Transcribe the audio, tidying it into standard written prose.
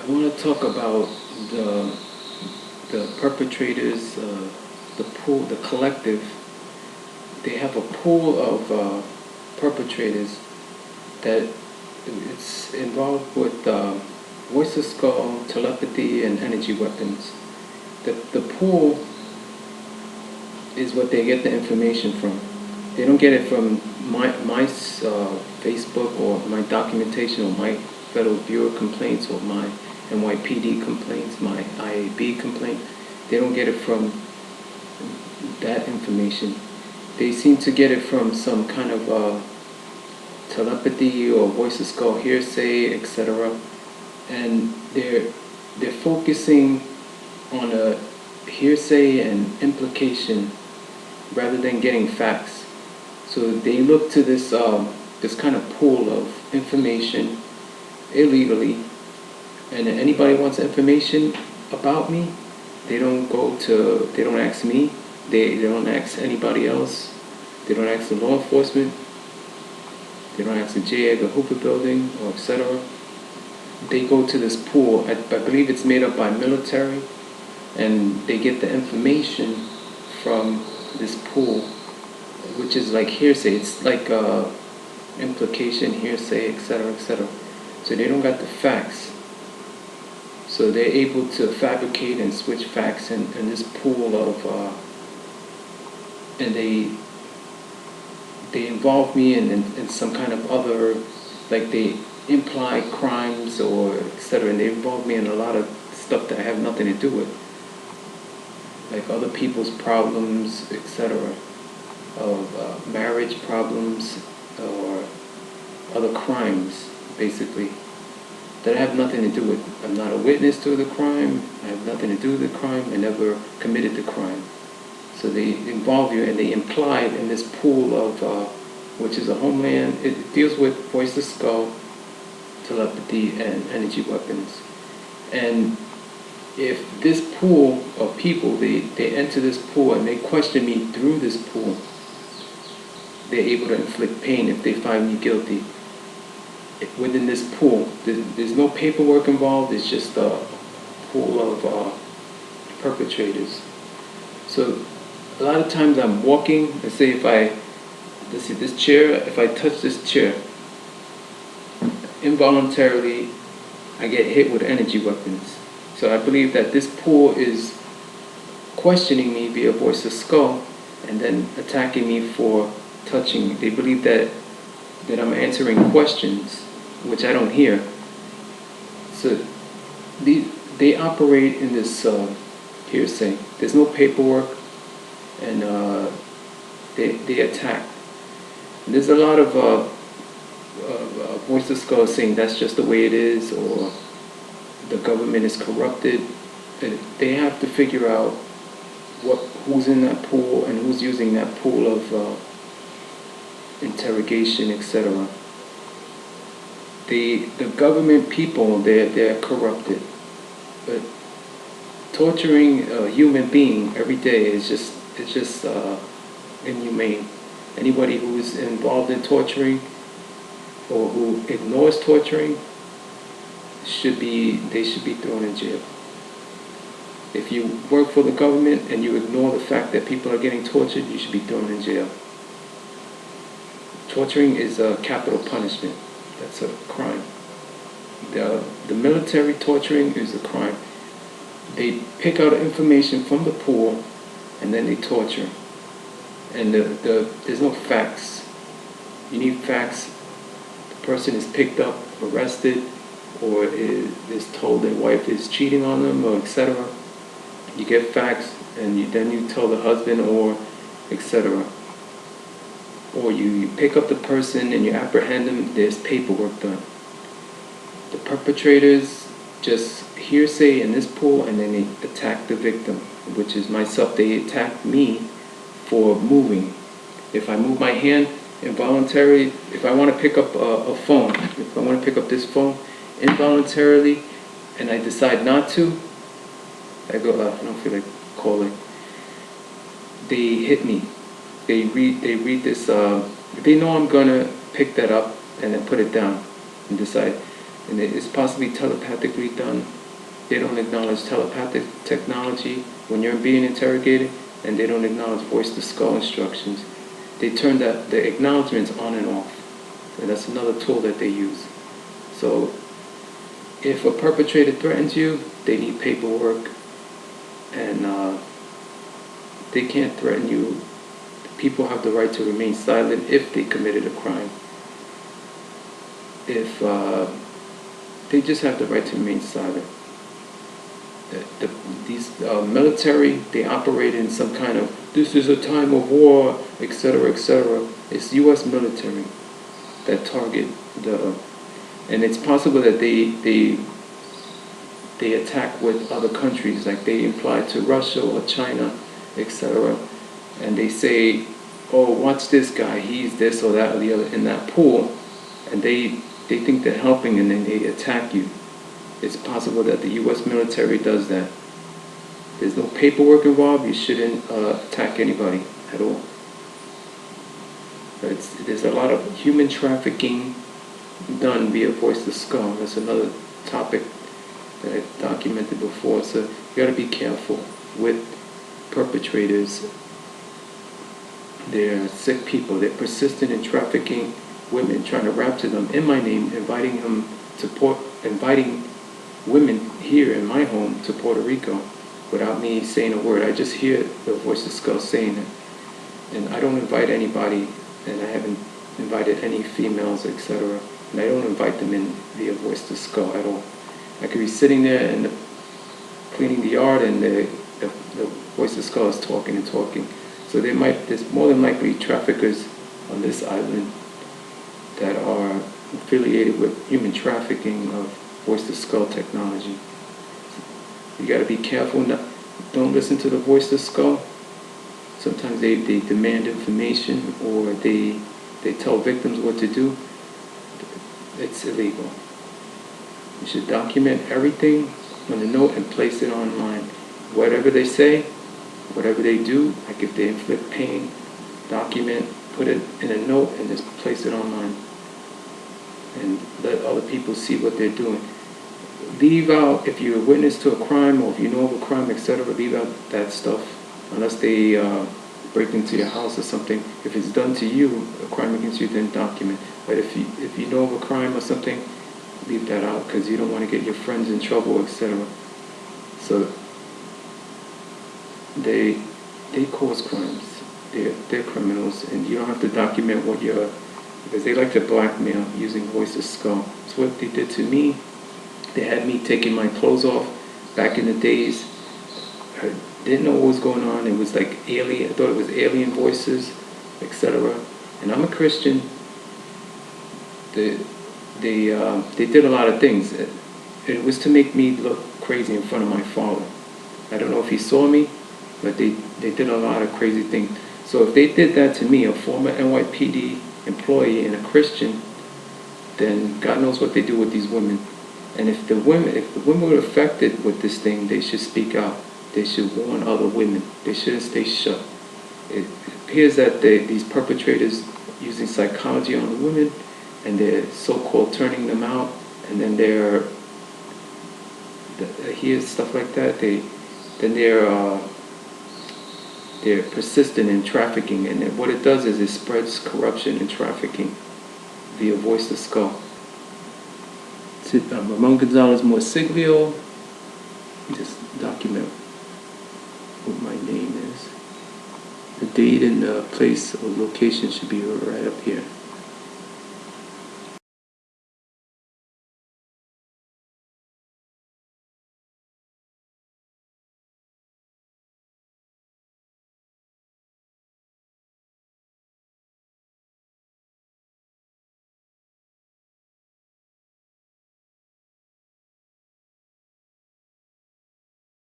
I want to talk about the the perpetrators, the pool, the collective. They have a pool of perpetrators that it's involved with voice of skull, telepathy, and energy weapons. The pool is what they get the information from. They don't get it from my Facebook or my documentation or my Federal Bureau complaints or my NYPD complaints, my IAB complaint. They don't get it from that information. They seem to get it from some kind of telepathy or voice of skull hearsay, etc. And they're focusing on a hearsay and implication rather than getting facts. So they look to this this kind of pool of information illegally, and if anybody wants information about me, they don't ask me, they don't ask anybody else, they don't ask the law enforcement, they don't ask the J. Edgar Hoover building, or etc. They go to this pool. I believe it's made up by military, and they get the information from this pool, which is like hearsay. It's like implication, hearsay, etc., etc. So they don't got the facts. So they're able to fabricate and switch facts in this pool of, and they involve me in some kind of other, like they imply crimes or etc. And they involve me in a lot of stuff that I have nothing to do with, like other people's problems, etc., of marriage problems or other crimes, basically, that I have nothing to do with. I'm not a witness to the crime. I have nothing to do with the crime. I never committed the crime. So they involve you and they imply in this pool of, which is a homeland. It deals with voice of skull, telepathy, and energy weapons. And if this pool of people, they enter this pool and they question me through this pool, they're able to inflict pain if they find me guilty. Within this pool, there's no paperwork involved. It's just a pool of perpetrators. So a lot of times I'm walking. Let's say this chair. If I touch this chair, involuntarily, I get hit with energy weapons. So I believe that this pool is questioning me via voice of skull, and then attacking me for touching me. They believe that I'm answering questions, which I don't hear. So they operate in this hearsay. There's no paperwork, and they attack. And there's a lot of voice of skull saying that's just the way it is, or the government is corrupted. And they have to figure out who's in that pool and who's using that pool of interrogation, etc. The government people, they're corrupted. But torturing a human being every day is just inhumane. Anybody who is involved in torturing or who ignores torturing should be thrown in jail. If you work for the government and you ignore the fact that people are getting tortured, you should be thrown in jail. Torturing is a capital punishment. That's a crime. The military torturing is a crime. They pick out information from the pool and then they torture. And there's no facts. You need facts. The person is picked up, arrested, or is told their wife is cheating on them, or etc. You get facts, and then you tell the husband, or etc. Or you pick up the person and you apprehend them. There's paperwork done. The perpetrators just hearsay in this pool, and then they attack the victim, which is myself. They attack me for moving. If I move my hand involuntarily, if I want to pick up a phone, if I want to pick up this phone involuntarily, and I decide not to, I go, I don't feel like calling. They hit me. They read this. They know I'm gonna pick that up and then put it down and decide. and it's possibly telepathically done. They don't acknowledge telepathic technology when you're being interrogated, and they don't acknowledge voice-to-skull instructions. They turn the acknowledgements on and off, and that's another tool that they use. So if a perpetrator threatens you, they need paperwork, and they can't threaten you. People have the right to remain silent if they committed a crime. If they just have the right to remain silent. These military, they operate in some kind of, this is a time of war, etc., etc. It's U.S. military that target and it's possible that they attack with other countries, like they imply to Russia or China, etc. And they say, oh, watch this guy, he's this or that or the other in that pool, and they think they're helping, and then they attack you. It's possible that the U.S. military does that. There's no paperwork involved. You shouldn't attack anybody at all. But there's a lot of human trafficking done via voice-to-skull. That's another topic that I've documented before. So you got to be careful with perpetrators. They're sick people. They're persistent in trafficking women, trying to rapture them in my name, inviting women here in my home to Puerto Rico without me saying a word. I just hear the voice-to-skull saying it. And I don't invite anybody, and I haven't invited any females, etc. And I don't invite them in via voice-to-skull at all. I could be sitting there and cleaning the yard, and the voice-to-skull is talking and talking. So there's more than likely traffickers on this island that are affiliated with human trafficking of voice-to-skull technology. You got to be careful. Don't listen to the voice-to-skull. Sometimes they demand information, or they tell victims what to do. It's illegal. You should document everything on a note and place it online. Whatever they say, whatever they do, like if they inflict pain, document, put it in a note, and just place it online. And let other people see what they're doing. Leave out, if you're a witness to a crime, or if you know of a crime, etc., leave out that stuff, unless they break into your house or something. If it's done to you, a crime against you, then document. But if you know of a crime or something, leave that out, because you don't want to get your friends in trouble, etc. So they cause crimes. They're criminals, and you don't have to document what you're, because they like to blackmail using voice-to-skull. It's what they did to me. They had me taking my clothes off back in the days. I didn't know what was going on. It was like alien. I thought it was alien voices, etc. And I'm a Christian. They did a lot of things. It was to make me look crazy in front of my father. I don't know if he saw me, but they did a lot of crazy things. So if they did that to me, a former NYPD employee and a Christian, then God knows what they do with these women. And if the women were affected with this thing, they should speak out. They should warn other women. They shouldn't stay shut. It appears that these perpetrators using psychology on the women, and they're so-called turning them out, and then they're hear stuff like that. They're persistent in trafficking, and what it does is it spreads corruption and trafficking via voice-to-skull. Ramon Gonzalez Morsiglio, just document what my name is. The date and the place or location should be right up here.